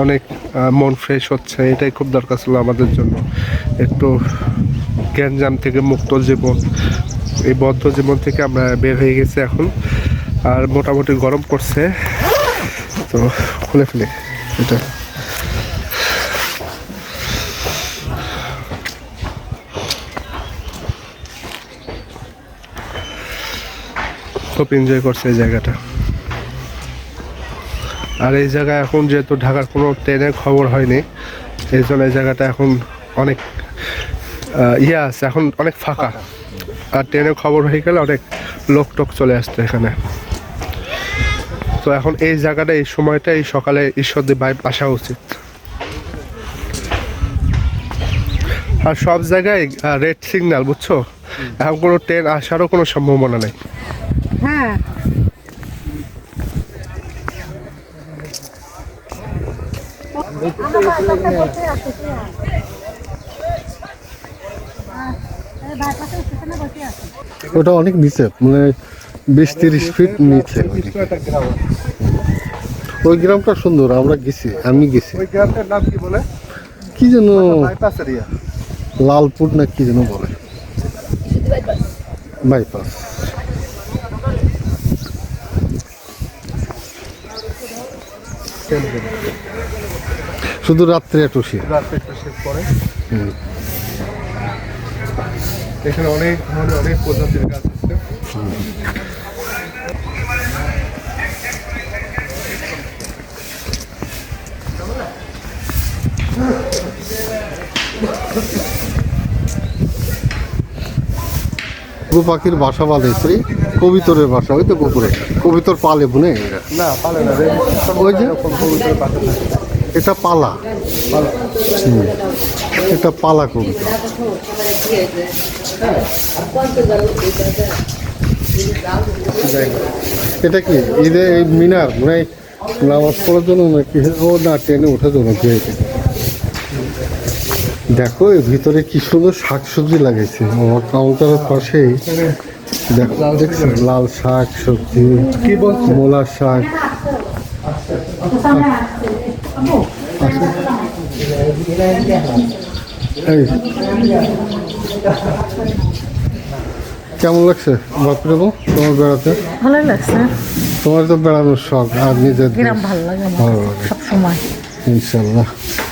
অনেক মন ফ্রেশ হচ্ছে, এটাই খুব দরকার ছিল আমাদের জন্য। একটু গ্যাঞ্জাম থেকে মুক্ত জীবন, এই বদ্ধ জীবন থেকে আমরা বের হয়ে গেছি এখন। আর মোটামুটি গরম করছে, তো খুলে ফেলে এটা। খুব এনজয় করছে এই জায়গাটা। আর এই জায়গায় এখন যেহেতু ঢাকার কোনো ট্রেনের খবর হয়নি, এই জন্য এই জায়গাটা এখন অনেক ইয়ে আছে, এখন অনেক ফাঁকা। আর ট্রেনের খবর হয়ে গেলে অনেক লোক টোক চলে আসতো এখানে। তো এখন এই জায়গাটা, এই সময়টা, এই সকালে ঈশ্বরদী ভাইব আসা উচিত। আর সব জায়গায় রেড সিগন্যাল, বুঝছো? এখন কোনো ট্রেন আসারও কোনো সম্ভাবনা নেই। হ্যাঁ, ওটা অনেক নিচে, মানে 20-30 ফিট নিচে। ওই গ্রামটা সুন্দর, আমরা গেছি, আমি গেছি। ওই গ্রামটার নাম কি বলে? কি যেন বাইপাস এরিয়া, লালপুর না কি যেন বলে, বাইপাস। শুধু রাত্রে একটু শীত। রাতে একটু শীত পড়ে। এখানে অনেক ধরনের অনেক প্রজাতির গাছ আছে। গরু পাখির বাসা বাঁধেছে, কবিতরের বাসা, ওই তো পুকুরে কবিতর পালে বুনে এরা। না, পালে না, ওই যে কবুতরের পাশে থাকে। এটা পালা, এটা পালা কবিতর। এটা কি ঈদে এই মিনার, মানে নামাজ পড়ার জন্য নাকি? ও না, ট্রেনে ওঠার জন্য। দেখো এর ভিতরে কি সুন্দর শাকসবজি লাগাইছে আমার কাউন্টারের পাশেই। দেখো, দেখছেন লাল শাক সবজি, কি বলছো? মূলার শাক। এই কেমন লাগছে বাপরে বউ তোমার বেড়াতে? ভালোই লাগছে। তোমার তো বেড়ানোর শখ, আর নিজের গ্রাম ভালো লাগে আমার ভালো লাগে সব সময়। ইনশাল্লাহ।